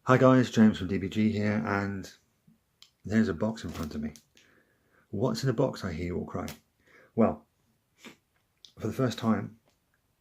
Hi guys, James from DBG here, and there's a box in front of me. What's in the box, I hear you all cry? Well, for the first time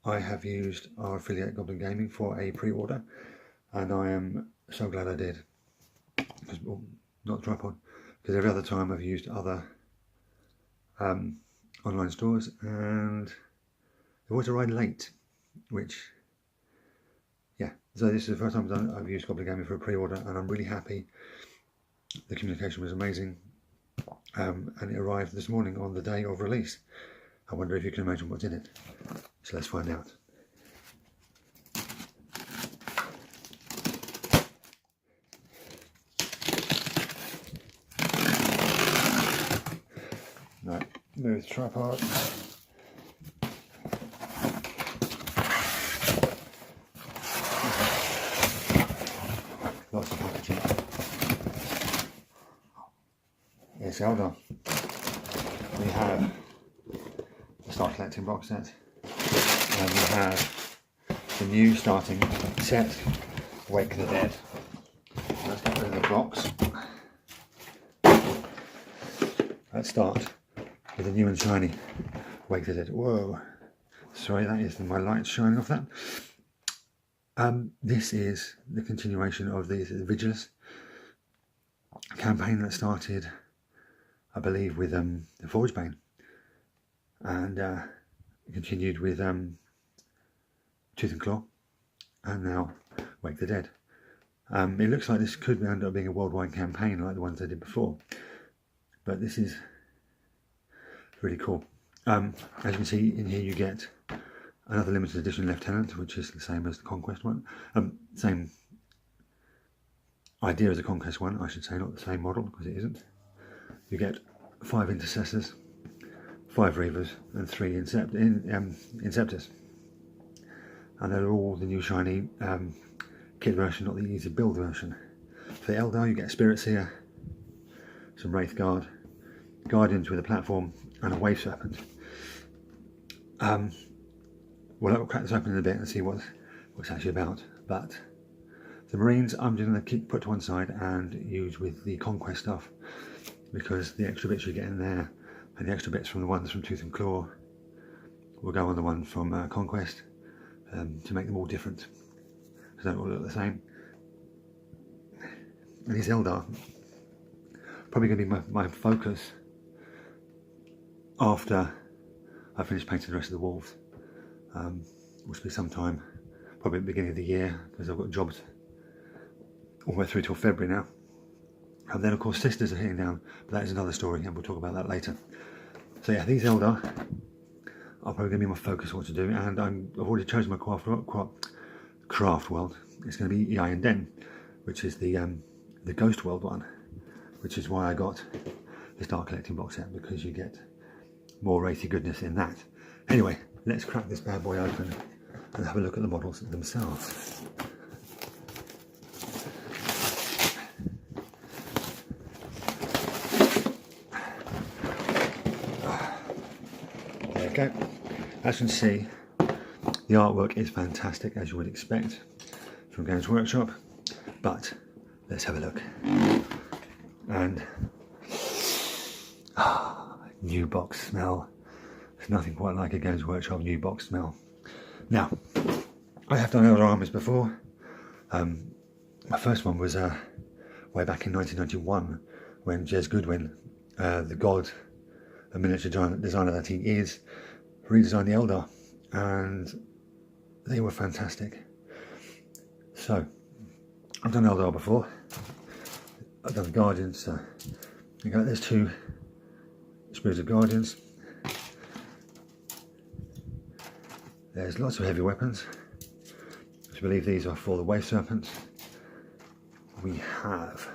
I have used our affiliate Goblin Gaming for a pre-order, and I am so glad I did. Well, not tripod, because every other time I've used other online stores and it always arrived late, which so this is the first time I've used Goblin Gaming for a pre-order, and I'm really happy. The communication was amazing, and it arrived this morning on the day of release. I wonder if you can imagine what's in it. So let's find out. Right, move the tripod. Lots of packaging. Yes, hold on. We have the Start Collecting box set, and we have the new starting set, Wake the Dead. Let's get rid of the box. Let's start with the new and shiny Wake the Dead. Whoa, sorry, that is my light shining off that. This is the continuation of the Vigilus campaign that started, I believe, with the Forgebane, and continued with Tooth and Claw, and now Wake the Dead. It looks like this could end up being a worldwide campaign like the ones I did before, but this is really cool. As you can see in here, you get another limited edition Lieutenant, which is the same as the Conquest one. Same idea as the Conquest one, I should say, not the same model, because it isn't. You get 5 Intercessors, 5 Reavers, and 3 Inceptors. And they're all the new shiny kit version, not the easy build version. For the Eldar, you get a Spirit Seer, some Wraith Guard, Guardians with a platform, and a Wave Serpent. Well, I'll crack this open in a bit and see what it's actually about. But the Marines, I'm just going to put to one side and use with the Conquest stuff, because the extra bits you get in there and the extra bits from the ones from Tooth and Claw will go on the one from Conquest, to make them all different, because they don't all look the same. And these Eldar probably going to be my focus after I finish painting the rest of the wolves. Which will be sometime, probably at the beginning of the year, because I've got jobs all the way through till February now. And then of course Sisters are hitting down, but that is another story, and we'll talk about that later. So yeah, these Eldar are probably going to be my focus of what to do, and I've already chosen my craft world. It's going to be EI and Den, which is the Ghost World one, which is why I got the Start Collecting box set, because you get more racy goodness in that. Anyway, let's crack this bad boy open and have a look at the models themselves. There we go. As you can see, the artwork is fantastic, as you would expect from Games Workshop, but let's have a look. And new box smell. There's nothing quite like a Games Workshop new box smell. Now, I have done other armies before. My first one was way back in 1991, when Jez Goodwin, the god, a miniature designer that he is, redesigned the Eldar, and they were fantastic. So, I've done Eldar before. I've done Guardians. So there's 2 Spirits of Guardians. There's lots of heavy weapons. I believe these are for the Wave Serpents. We have,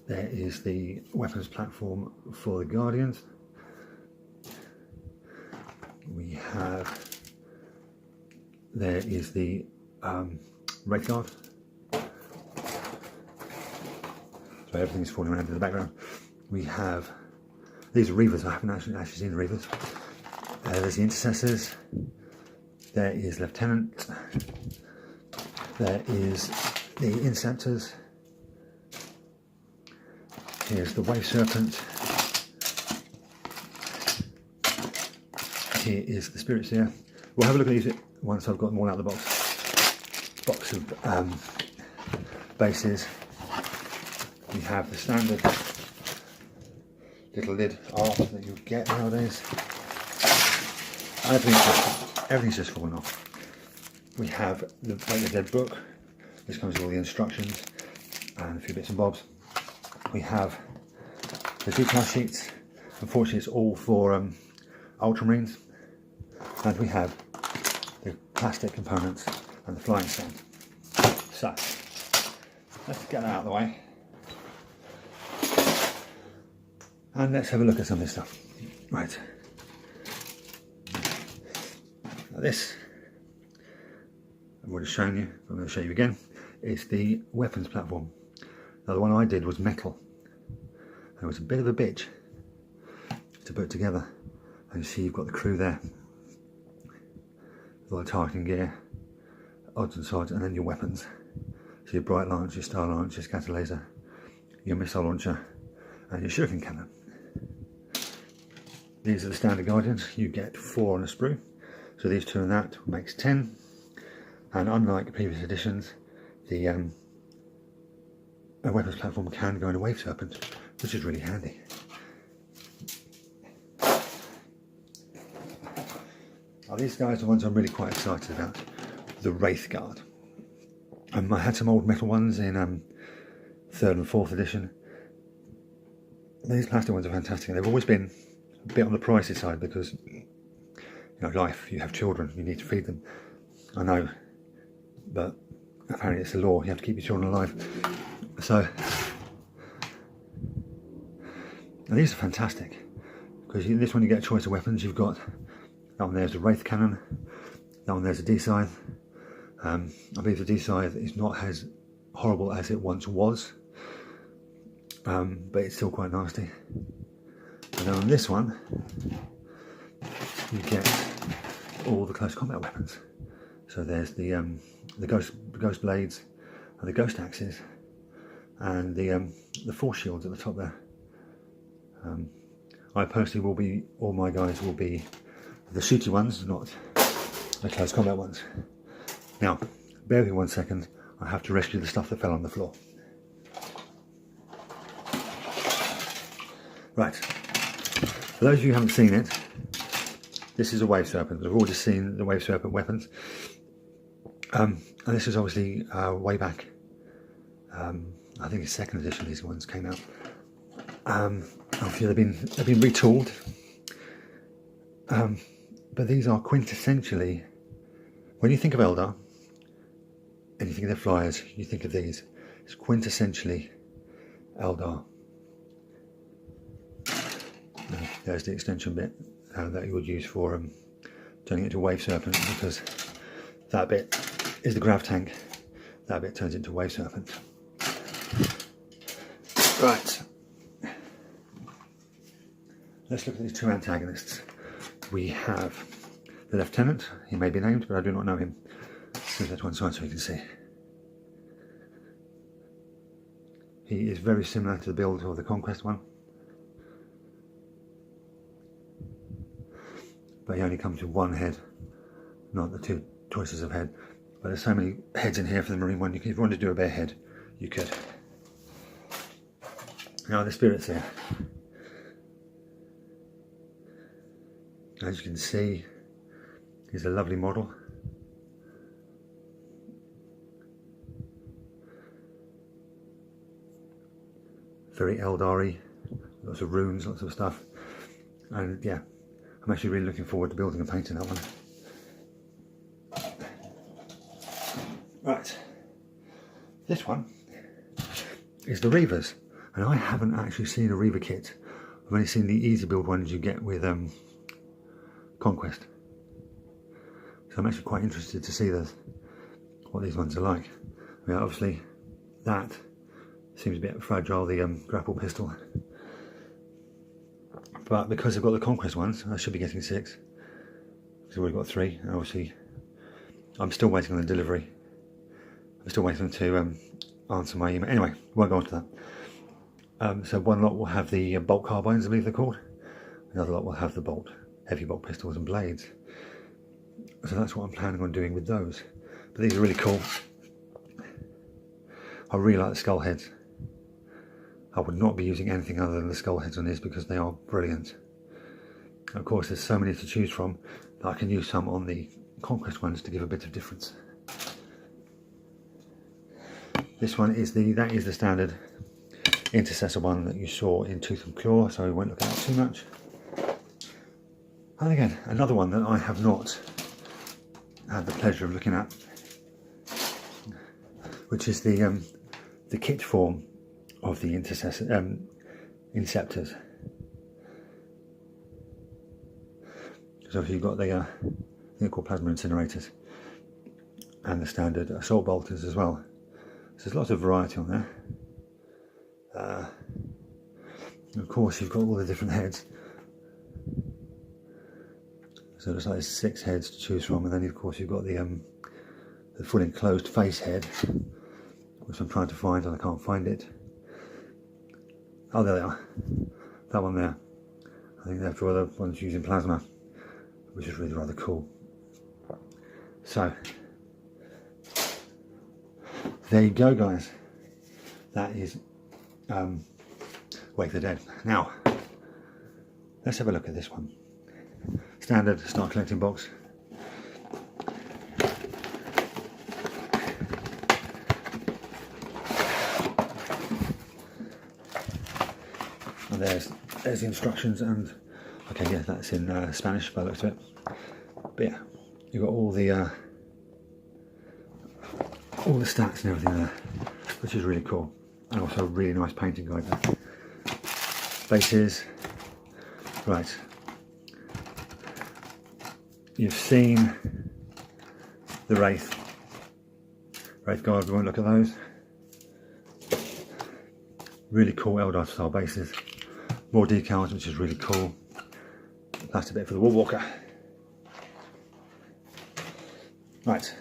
there is the weapons platform for the Guardians. We have, there is the Wraith Guard. So everything's falling around in the background. We have, these are Reavers. I haven't actually seen the Reavers. There's the Intercessors. There is Lieutenant. There is the Inceptors. Here's the Wave Serpent. Here is the Spirit Seer. We'll have a look at these once I've got them all out of the box of bases. We have the standard little lid art that you get nowadays. Everything's just fallen off. We have the Dead book. This comes with all the instructions and a few bits and bobs. We have the decal sheets. Unfortunately, it's all for Ultramarines. And we have the plastic components and the flying stand. So, let's get that out of the way. And let's have a look at some of this stuff. Right. Now this, I've already shown you, I'm going to show you again. It's the weapons platform. Now the one I did was metal. And it was a bit of a bitch to put together. And you see you've got the crew there. With all the targeting gear, odds and sods, and then your weapons. So your bright lance, your star lance, your scatter laser, your missile launcher, and your shuriken cannon. These are the standard Guardians. You get 4 on a sprue. So these 2 and that makes 10. And unlike previous editions, the weapons platform can go in a Wave Serpent, which is really handy. Now these guys are the ones I'm really quite excited about. The Wraith Guard. I had some old metal ones in 3rd and 4th edition. These plastic ones are fantastic. They've always been a bit on the pricey side because, you know, life, you have children, you need to feed them. I know, but apparently it's the law, you have to keep your children alive. So, and these are fantastic because in this one you get a choice of weapons. You've got that one there's a Wraith Cannon, that one there's a D-Scythe. I believe the D-Scythe is not as horrible as it once was, but it's still quite nasty. And then on this one, you get all the close combat weapons. So there's the ghost blades, and the ghost axes, and the force shields at the top there. I personally will be, all my guys will be the shooty ones, not the close combat ones. Now, bear with me 1 second, I have to rescue the stuff that fell on the floor. Right, for those of you who haven't seen it, this is a Wave Serpent. We've all just seen the Wave Serpent weapons. And this is obviously way back, I think it's 2nd edition these ones came out. Obviously they've been retooled. But these are quintessentially, when you think of Eldar, and you think of their flyers, you think of these. It's quintessentially Eldar. There's the extension bit that you would use for turning it into a Wave Serpent, because that bit is the grav tank. That bit turns into a Wave Serpent. Right. Let's look at these 2 antagonists. We have the Lieutenant. He may be named, but I do not know him. Let's move that to one side so we can see. He is very similar to the build of the Conquest one, but he only comes with 1 head, not the 2 choices of head. But there's so many heads in here for the Marine one. If you wanted to do a bare head, you could. Now the Spirit's here. As you can see, he's a lovely model. Very Eldar-y, lots of runes, lots of stuff. And yeah, I'm actually really looking forward to building and painting that one. Right, this one is the Reavers, and I haven't actually seen a Reaver kit. I've only seen the easy build ones you get with Conquest. So I'm actually quite interested to see what these ones are like. I mean, obviously that seems a bit fragile, the grapple pistol. But because I've got the Conquest ones, I should be getting 6. Because I've already got 3. And obviously, I'm still waiting on the delivery I'm still waiting to answer my email. Anyway, won't go on to that. So one lot will have the bolt carbines, I believe they're called. Another lot will have the heavy bolt pistols and blades. So that's what I'm planning on doing with those. But these are really cool. I really like the skull heads. I would not be using anything other than the skull heads on these because they are brilliant. Of course, there's so many to choose from that I can use some on the Conquest ones to give a bit of difference. This one is that is the standard intercessor one that you saw in Tooth and Claw, so I won't look at that too much. And again, another one that I have not had the pleasure of looking at, which is the kit form of the Inceptors. So you've got the they're called plasma incinerators and the standard assault bolters as well. So there's lots of variety on there. Of course, you've got all the different heads. So it looks like there's 6 heads to choose from, and then of course you've got the full enclosed face head, which I'm trying to find and I can't find it. Oh, there they are. That one there. I think they're for the ones using plasma, which is really rather cool. So there you go, guys. That is Wake the Dead. Now let's have a look at this one. Standard start collecting box. And there's the instructions, and okay, yeah, that's in Spanish by the looks of it. But yeah, you've got all the stats and everything there, which is really cool, and also a really nice painting guide there. Bases, right. You've seen the Wraith guard. We won't look at those. Really cool Eldar style bases. More decals, which is really cool. That's a bit for the Woolwalker. Right.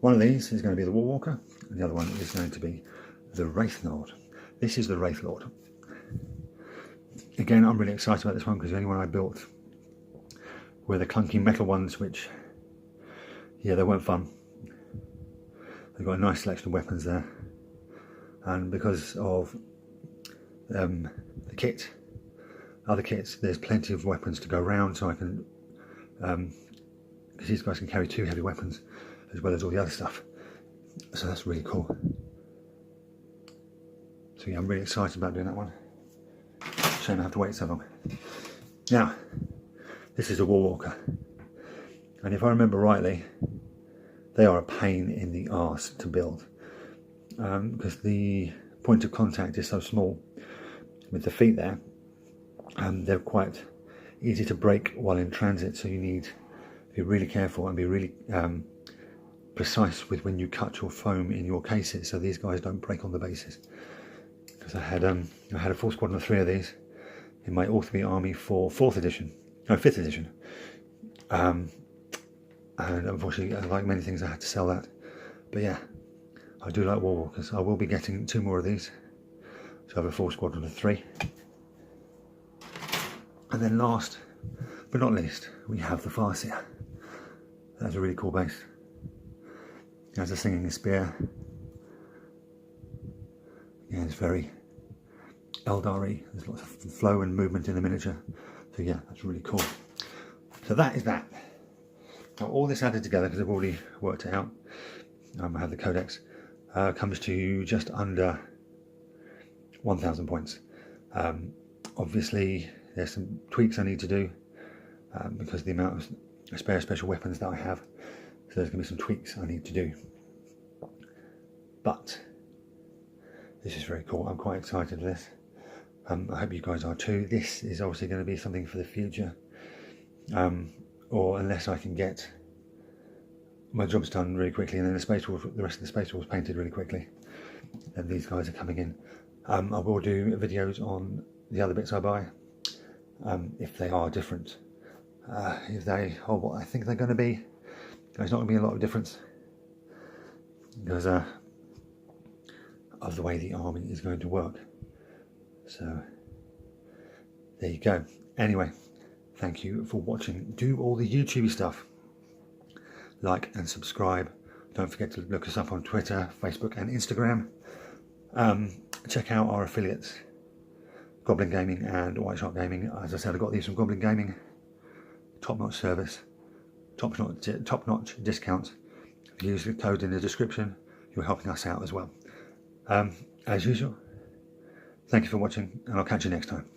One of these is going to be the Woolwalker, and the other one is going to be the Wraith Lord. This is the Wraith Lord. Again, I'm really excited about this one because the only one I built were the clunky metal ones, which, yeah, they weren't fun. They've got a nice selection of weapons there, and because of the kit, other kits, there's plenty of weapons to go around, so I can, because these guys can carry 2 heavy weapons as well as all the other stuff, so that's really cool. So yeah, I'm really excited about doing that one. Shame I have to wait so long. Now, this is a Woolwalker, and if I remember rightly, they are a pain in the arse to build because the point of contact is so small with the feet there, and they're quite easy to break while in transit, so you need to be really careful and be really precise with when you cut your foam in your cases, so these guys don't break on the bases. Because I had a full squadron of 3 of these in my Orthby army for 5th edition, and unfortunately, like many things, I had to sell that. But yeah, I do like Warwalkers. I will be getting 2 more of these, so I have a full squadron of 3. And then last but not least, we have the Farseer. That's a really cool base. It has a singing spear. Yeah, it's very Eldar-y. There's lots of flow and movement in the miniature. So yeah, that's really cool. So that is that. Now all this added together, because I've already worked it out, I have the codex, comes to just under 1,000 points. Obviously there's some tweaks I need to do because of the amount of spare special weapons that I have. So there's going to be some tweaks I need to do. But this is very cool. I'm quite excited for this. I hope you guys are too. This is obviously going to be something for the future. Or unless I can get my jobs done really quickly and then the rest of the Space Wolves painted really quickly, then these guys are coming in. I will do videos on the other bits I buy, if they are different. If they are what I think they're going to be, there's not going to be a lot of difference. because of the way the army is going to work. So there you go. Anyway, thank you for watching. Do all the YouTube stuff. Like and subscribe. Don't forget to look us up on Twitter, Facebook and Instagram. Check out our affiliates, Goblin Gaming and White Shark Gaming. As I said, I got these from Goblin Gaming. Top-notch service, top-notch discounts. If you use the code in the description, you're helping us out as well. As usual, thank you for watching, and I'll catch you next time.